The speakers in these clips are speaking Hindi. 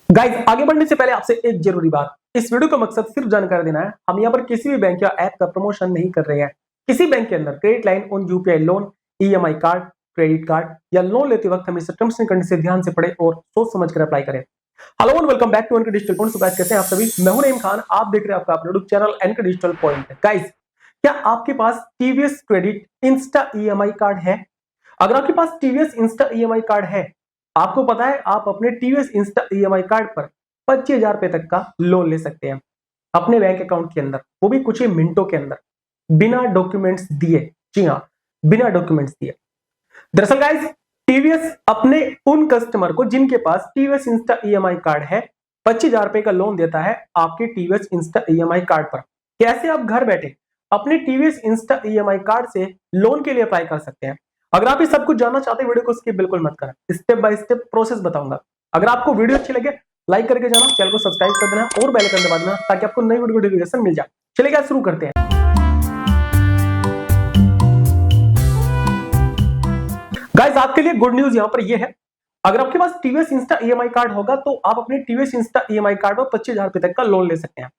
गाइस आगे बढ़ने से पहले आपसे एक जरूरी बात, इस वीडियो का मकसद सिर्फ जानकारी देना है। हम यहाँ पर किसी भी बैंक या ऐप का प्रमोशन नहीं कर रहे हैं। किसी बैंक के अंदर credit line on UPI loan, EMI card, credit card या लोन लेते वक्त हमेशा टर्म्स एंड कंडीशन ध्यान से पढ़े और सोच समझ कर अप्लाई करें। Hello and welcome back to NK digital point. Guys कैसे हैं आप सभी? मैं हूं नईम खान, आप देख रहे हैं आपका YouTube channel NK digital point. Guys क्या आपके पास TVS credit Insta EMI card है? अगर आपके पास टीवीएस इंस्टा ईएमआई कार्ड है, आपको पता है आप अपने टीवीएस इंस्टा ईएमआई कार्ड पर 25,000 रुपए तक का लोन ले सकते हैं अपने बैंक अकाउंट के अंदर, वो भी कुछ ही मिनटों के अंदर, बिना डॉक्यूमेंट्स दिए। जी हाँ, बिना डॉक्यूमेंट्स दिए। दरअसल गाइस टीवीएस अपने उन कस्टमर को जिनके पास टीवीएस इंस्टा ईएमआई कार्ड है 25,000 रुपए का लोन देता है आपके टीवीएस इंस्टा ईएमआई कार्ड पर। कैसे आप घर बैठे अपने टीवीएस इंस्टा ईएमआई कार्ड से लोन के लिए अप्लाई कर सकते हैं। अगर आप ये सब कुछ जानना चाहते हैं, वीडियो को स्किप बिल्कुल मत करें, स्टेप बाय स्टेप प्रोसेस बताऊंगा। अगर आपको वीडियो अच्छी लगे लाइक करके जाना, चैनल को सब्सक्राइब कर देना और बेल आइकन दबा देना ताकि आपको नई वीडियो नोटिफिकेशन मिल जाए। चलिए शुरू करते हैं। गाइस आपके लिए गुड न्यूज यहाँ पर ये है, अगर आपके पास टीवीएस इंस्टा ईएमआई कार्ड होगा तो आप अपने टीवीएस इंस्टा ईएमआई कार्ड पर 25,000 रुपए तक का लोन ले सकते हैं,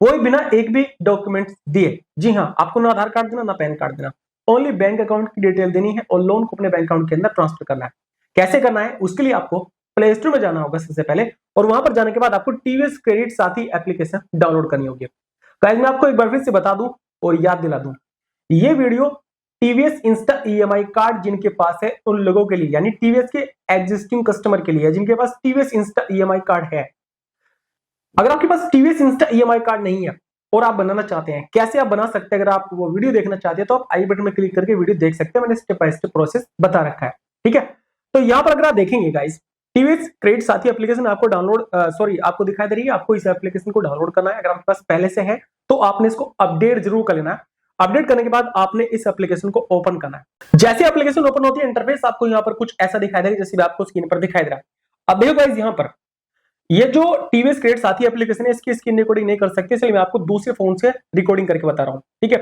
वो भी बिना एक भी डॉक्यूमेंट्स दिए। जी हाँ, आपको ना आधार कार्ड देना ना पैन कार्ड देना, ओनली बैंक अकाउंट की डिटेल देनी है और लोन को अपने बैंक अकाउंट के अंदर ट्रांसफर करना है। कैसे करना है, उसके लिए आपको प्ले स्टोर में जाना होगा सबसे पहले, और वहां पर जाने के बाद आपको टीवीएस क्रेडिट साथी एप्लीकेशन डाउनलोड करनी होगी। गाइस मैं आपको एक बार फिर से बता दूं और याद दिला दूं, ये video TVS Insta EMI card जिनके पास है उन लोगों के लिए, यानी टीवीएस के एग्जिस्टिंग कस्टमर के लिए जिनके पास टीवीएस इंस्टा ईएमआई कार्ड है। अगर आपके पास टीवीएस इंस्टा ईएमआई कार्ड नहीं है और आप बनाना चाहते हैं, कैसे आप बना सकते हैं, अगर आप वो वीडियो देखना चाहते हैं तो आप आई बटन में क्लिक करके वीडियो देख सकते हैं। मैंने स्टेप बाय स्टेप प्रोसेस बता रखा है, ठीक है। तो यहाँ पर अगर आप देखेंगे गाइस, टीवीएस क्रेडिट साथी एप्लीकेशन आपको डाउनलोड आपको दिखाई दे रही है, आपको इस एप्लीकेशन को डाउनलोड करना है। अगर आपके पास पहले से है तो आपने इसको अपडेट जरूर कर लेना है। अपडेट करने के बाद आपने इस एप्लीकेशन को ओपन करना है। जैसे एप्लीकेशन ओपन होती है, इंटरफेस आपको यहाँ पर कुछ ऐसा दिखाई देगा जैसे आपको स्क्रीन पर दिखाई दे रहा है। अब देखो गाइस, यहाँ पर ये जो टीवीएस क्रेडिट साथी एप्लीकेशन है, इसकी स्क्रीन रिकॉर्डिंग नहीं कर सकते, इसलिए मैं आपको दूसरे फोन से रिकॉर्डिंग करके बता रहा हूँ, ठीक है।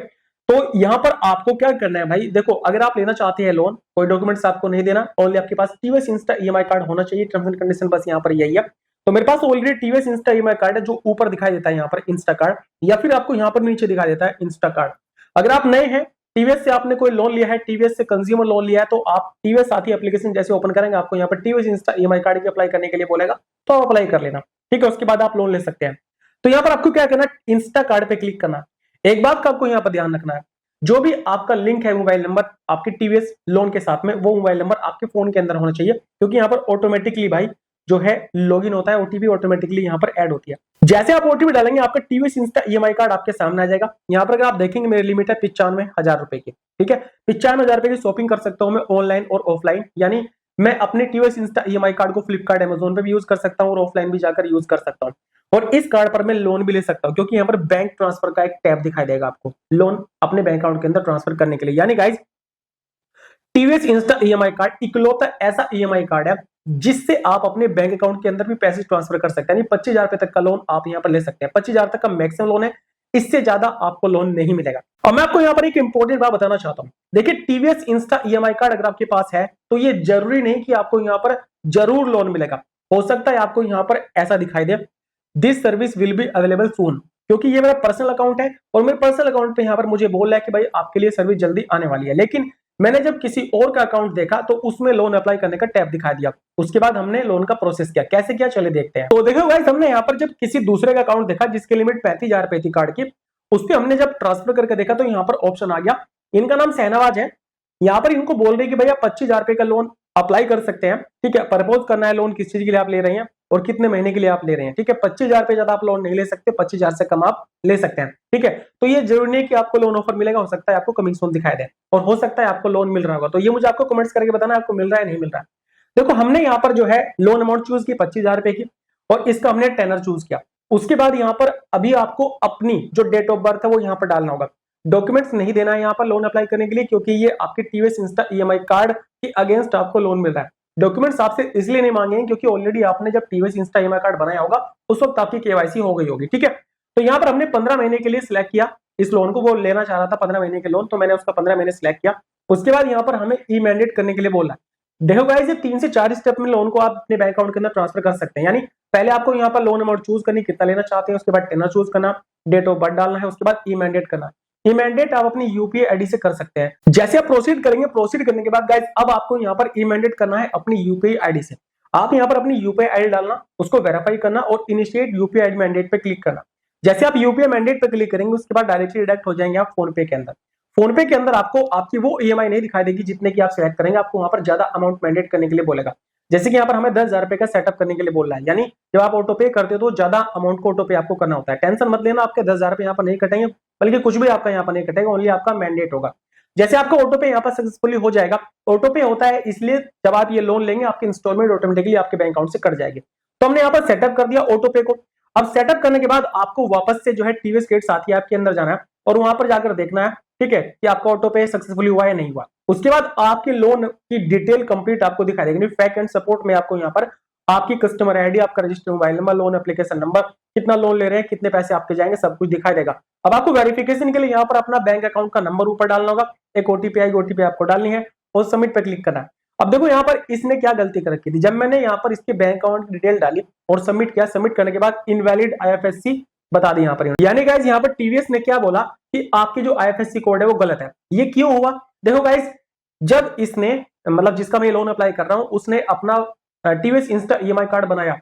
तो यहाँ पर आपको क्या करना है भाई, देखो अगर आप लेना चाहते हैं लोन, कोई डॉक्यूमेंट्स आपको नहीं देना, ओनली आपके पास टीवीएस इंस्टा ईएमआई कार्ड होना चाहिए। टर्म्स एंड कंडीशन बस यहाँ पर यही है। तो मेरे पास already TVS Insta EMI card है, जो ऊपर दिखाई देता है यहाँ पर इंस्टा कार्ड, या फिर आपको यहाँ पर नीचे दिखाई देता है इंस्टा कार्ड। अगर आप नए हैं, टीवीएस से आपने कोई लोन लिया है, टीवीएस से कंज्यूमर लोन लिया है, तो आप टीवीएस साथी एप्लीकेशन जैसे ओपन करेंगे, आपको यहाँ पर टीवीएस इंस्टा ईएमआई कार्ड की अप्लाई करने के लिए बोलेगा, तो आप अप्लाई कर लेना, ठीक है। उसके बाद आप लोन ले सकते हैं। तो यहाँ पर आपको क्या करना है, इंस्टा कार्ड पे क्लिक करना। एक बात का आपको यहाँ पर ध्यान रखना है, जो भी आपका लिंक है मोबाइल नंबर आपके टीवीएस लोन के साथ में, वो मोबाइल नंबर आपके फोन के अंदर होना चाहिए, क्योंकि यहाँ पर ऑटोमेटिकली भाई जो है लॉगिन होता है, ओटीपी ऑटोमेटिकली यहाँ पर ऐड होती है। जैसे आप ओटीपी डालेंगे, आपका टीवीएस इंस्टा ईएमआई कार्ड आपके सामने आ जाएगा। यहाँ पर अगर आप देखेंगे, मेरी लिमिट है 95,000 रुपए की, ठीक है। 95,000 रुपए की शॉपिंग कर सकता हूँ मैं ऑनलाइन और ऑफलाइन, यानी मैं अपने टीवीएस इंस्टा ईएमआई कार्ड को फ्लिपकार्ट अमेजोन पे भी यूज कर सकता हूँ और ऑफलाइन भी जाकर यूज कर सकता हूँ। और इस कार्ड पर मैं लोन भी ले सकता हूँ, क्योंकि यहाँ पर बैंक ट्रांसफर का एक टैब दिखाई देगा आपको लोन अपने बैंक अकाउंट के अंदर ट्रांसफर करने के लिए। यानी guys TVS Insta EMI card इकलौता ऐसा ईएमआई कार्ड है जिससे आप अपने बैंक अकाउंट के अंदर भी पैसे ट्रांसफर कर सकते हैं। 25,000 रुपए तक का लोन आप यहाँ पर ले सकते हैं। 25,000 तक का मैक्सिमम लोन है, इससे ज्यादा आपको लोन नहीं मिलेगा। और मैं आपको यहाँ पर एक इंपॉर्टेंट बात बताना चाहता हूँ, देखिए टीवीएस इंस्टा ईएमआई कार्ड अगर आपके पास है तो ये जरूरी नहीं कि आपको यहाँ पर जरूर लोन मिलेगा। हो सकता है आपको यहाँ पर ऐसा दिखाई दे, this service will be available soon, क्योंकि ये मेरा पर्सनल अकाउंट है और मेरे पर्सनल अकाउंट पे यहाँ पर मुझे बोल रहा है कि भाई आपके लिए सर्विस जल्दी आने वाली है। लेकिन मैंने जब किसी और का अकाउंट देखा तो उसमें लोन अप्लाई करने का टैब दिखा दिया। उसके बाद हमने लोन का प्रोसेस किया, कैसे किया चले देखते हैं। तो देखो गाइस, हमने यहाँ पर जब किसी दूसरे का अकाउंट देखा जिसकी लिमिट 35,000 रुपए थी कार्ड की, उस पर हमने जब ट्रांसफर करके देखा तो यहाँ पर ऑप्शन आ गया, इनका नाम सहनवाज है। यहाँ पर इनको बोल रहे कि भैया 25,000 रुपए का लोन अप्लाई कर सकते हैं, ठीक है। प्रपोज करना है लोन किस चीज के लिए आप ले रहे हैं और कितने महीने के लिए आप ले रहे हैं, ठीक है। 25,000 रुपए ज्यादा आप लोन नहीं ले सकते, 25,000 से कम आप ले सकते हैं, ठीक है। तो ये जरूरी नहीं कि आपको लोन ऑफर मिलेगा, हो सकता है आपको कमिंग सून दिखाई दे और हो सकता है आपको लोन मिल रहा होगा। तो ये मुझे आपको कमेंट्स करके बताना आपको मिल रहा है नहीं मिल रहा है। देखो हमने यहाँ पर जो है लोन अमाउंट चूज की 25,000 रुपए की और इसका हमने टेनर चूज किया। उसके बाद यहाँ पर अभी आपको अपनी जो डेट ऑफ बर्थ है वो यहाँ पर डालना होगा। डॉक्यूमेंट्स नहीं देना है यहाँ पर लोन अप्लाई करने के लिए, क्योंकि ये आपके टीवीएस इंस्टा ईएमआई कार्ड के अगेंस्ट आपको लोन मिल रहा है। डॉक्यूमेंट्स आपसे इसलिए नहीं मांगेंगे क्योंकि ऑलरेडी आपने जब टीवीएस इंस्टा ईएमआई कार्ड बनाया होगा उस वक्त आपकी केवाईसी हो गई होगी, ठीक है। तो यहाँ पर हमने 15 महीने के लिए सिलेक्ट किया इस लोन को, वो लेना चाह रहा था 15 महीने के लोन, तो मैंने उसका 15 महीने सिलेक्ट किया। उसके बाद यहाँ पर हमें ई मैंडेट करने के लिए बोला, देखो गाइस, ये 3 से 4 स्टेप में लोन को आप अपने बैंक अकाउंट के अंदर ट्रांसफर कर सकते हैं। यानी पहले आपको यहाँ पर लोन अमाउंट चूज करनी, कितना लेना चाहते हैं, उसके बाद टेनर चूज करना, डेट ऑफ बर्थ डालना है, उसके बाद ई मैंडेट करना। ई मैंडेट आप अपनी यूपीआई आईडी से कर सकते हैं। जैसे आप प्रोसीड करेंगे, प्रोसीड करने के बाद गाइस अब आपको यहाँ पर ई मैंडेट करना है अपनी यूपीआई आईडी से। आप यहाँ पर अपनी यूपीआई आईडी डालना, उसको वेरीफाई करना और इनिशिएट यूपीआई आईडी मैंडेट पे क्लिक करना। जैसे आप यूपीआई मैंडेट पे क्लिक करेंगे, उसके बाद डायरेक्टली डिडक्ट हो जाएंगे आप फोन पे के अंदर। फोन पे के अंदर आपको आपकी वो ईएमआई नहीं दिखाई देगी जितने की आप सिलेक्ट करेंगे, आपको वहां पर ज्यादा अमाउंट मैंडेट करने के लिए बोलेगा। जैसे कि यहाँ पर हमें 10,000 रुपए का सेटअप करने के लिए बोल रहा है। यानी जब आप ऑटो पे करते हो तो ज्यादा अमाउंट को ऑटो पे आपको करना होता है। टेंशन मत लेना, आपके 10,000 रुपए यहाँ पर नहीं कटेंगे, बल्कि कुछ भी आपका यहाँ पर नहीं कटेगा, ओनली आपका मैंडेट होगा। जैसे आपका ऑटो पे यहाँ पर सक्सेसफुली हो जाएगा। ऑटो पे होता है इसलिए जब आप ये लोन लेंगे आपकी इंस्टॉलमेंट ऑटोमेटिकली आपके बैंक अकाउंट से कट जाएगी। तो हमने यहाँ पर सेटअप कर दिया ऑटो पे को। अब सेटअप करने के बाद आपको वापस से जो है टीवीएस क्रेडिट साथी ऐप के अंदर जाना है और वहां पर जाकर देखना है, ठीक है, कि आपका ऑटो पे सक्सेसफुली हुआ या नहीं हुआ। उसके बाद आपके लोन की डिटेल कंप्लीट आपको दिखाई देगी। फैक्ट एंड सपोर्ट में आपको यहाँ पर आपकी कस्टमर आईडी, आपका registered mobile number, loan application number, कितना लोन ले रहे हैं, कितने पैसे आपके जाएंगे, सब कुछ दिखाई देगा। अब आपको वेरिफिकेशन के लिए यहाँ पर अपना बैंक अकाउंट का नंबर ऊपर डालना होगा, एक ओटीपी आएगी, ओटीपी आपको डालनी है और सबमिट पे क्लिक करना है। अब देखो यहाँ पर इसने क्या गलती कर रखी थी। जब मैंने यहाँ पर इसके बैंक अकाउंट की डिटेल डाली और सबमिट किया, सबमिट करने के बाद इनवैलिड आईएफएससी बता दी यहाँ पर। यानी गाइस यहाँ पर टीवीएस ने क्या बोला कि आपकी जो आईएफएससी कोड है वो गलत है। ये क्यों हुआ? देखो गाइस, जब इसने मतलब जिसका मैं लोन अप्लाई कर रहा हूं उसने अपना टीवीएस इंस्टा ईएमआई कार्ड बनाया,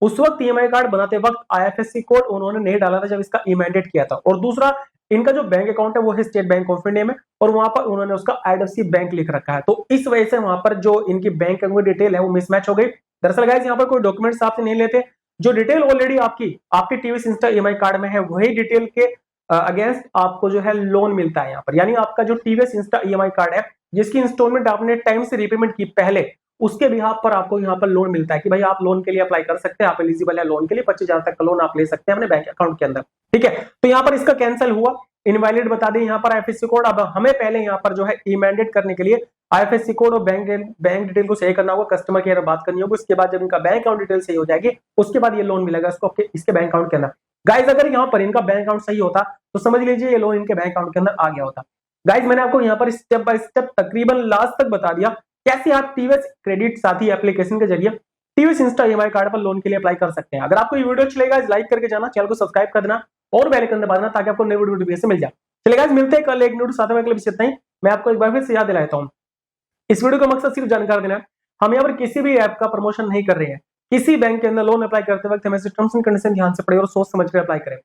उस वक्त ईएमआई कार्ड बनाते वक्त आईएफएससी कोड उन्होंने नहीं डाला था जब इसका ई मैंडेट किया था। और दूसरा, इनका जो बैंक अकाउंट है वो है स्टेट बैंक ऑफ इंडिया में और वहां पर उन्होंने उसका आईडीएफसी बैंक लिख रखा है। तो इस वजह से वहां पर जो इनकी बैंक अकाउंट डिटेल है वो मिसमैच हो गई। दरअसल गाइस यहाँ पर कोई डॉक्यूमेंट्स आपसे नहीं लेते, जो डिटेल ऑलरेडी आपके टीवीएस इंस्टा ईएमआई कार्ड में है वही डिटेल के अगेंस्ट आपको जो है लोन मिलता है यहाँ पर। यानी आपका जो टीवीएस इंस्टा ईएमआई कार्ड है जिसकी इंस्टॉलमेंट आपने टाइम से रिपेमेंट की पहले, उसके बिहाफ पर आपको यहाँ पर लोन मिलता है कि भाई आप लोन के लिए अप्लाई कर सकते हैं, आप एलिजिबल है लोन के लिए, 25,000 तक का लोन आप ले सकते हैं अपने बैंक अकाउंट के अंदर, ठीक है। तो यहाँ पर इसका कैंसिल हुआ, इनवैलिड बता दें यहाँ पर आईएफएससी कोड। अब हमें पहले यहाँ पर जो है ई मैंडेट करने के लिए आईएफएससी कोड और बैंक डिटेल को सही करना होगा, कस्टमर केयर बात करनी होगी। उसके बाद जब इनका बैंक अकाउंट डिटेल सही हो जाएगी उसके बाद ये लोन मिलेगा इसको इसके बैंक अकाउंट के अंदर। गाइज अगर यहाँ पर इनका बैंक अकाउंट सही होता तो समझ लीजिए ये लोन इनके बैंक अकाउंट के अंदर आ गया होता। गाइज मैंने आपको यहाँ पर स्टेप बाय स्टेप तकरीबन लास्ट तक बता दिया कैसे आप टीवीएस क्रेडिट साथी एप्लीकेशन के जरिए टीवीएस इंस्टा ईएमआई कार्ड पर लोन के लिए अप्लाई कर सकते हैं। अगर आपको ये वीडियो अच्छा लगा लाइक करके जाना, चैनल को सब्सक्राइब कर देना और बेल आइकन दबा देना ताकि आपको नई वीडियो से मिल जाए। चलिए गाइस मिलते हैं कल एक वीडियो साथ में, अगले विषय इतना ही। मैं आपको एक बार फिर से याद दिलाता हूँ, इस वीडियो का मकसद सिर्फ जानकारी देना है। हम यहाँ पर किसी भी ऐप का प्रमोशन नहीं कर रहे हैं। किसी बैंक के अंदर लोन अप्लाई करते वक्त हमें टर्म्स एंड कंडीशन ध्यान से पढ़े और सोच समझ कर अप्लाई करें।